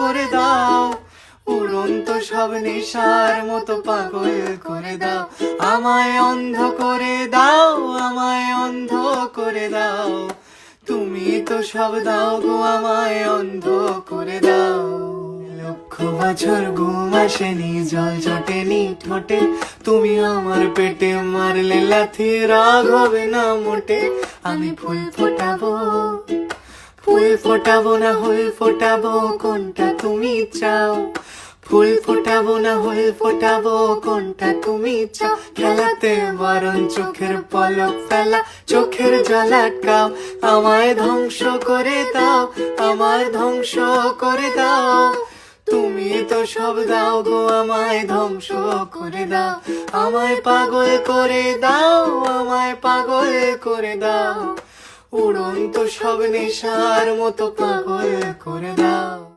করে দাও, উড়ন্ত সব নেশার মতো পাগল করে দাও, আমায় অন্ধ করে দাও, আমায় অন্ধ করে দাও, তুমি তো সব দাও গো আমায় অন্ধ করে দাও। লক্ষ বছর ঘুম আসেনি, জল জটেনি ঠোঁটে, তুমি আমার পেটে মারলে লাথি, রাগ হবে না মোটে। আমি ফুল ফোটাবো, ফুল ফোটাবো না হুল ফোটাবো, কোনটা তুমি চাও? ফুল ফোটাবো না হুল ফোটাবো, কোনটা তুমি চাও? খেলাতে বারণ, চোখের পলক ফেলা, চোখের জল আটকাও, আমায় ধ্বংস করে দাও, আমায় ধ্বংস করে দাও, তুমি তো সব দাও গো আমায় ধ্বংস করে দাও, আমায় পাগল করে দাও, আমায় পাগল করে দাও, উড়ন্ত সব নেশার মতো পাগল করে দাও।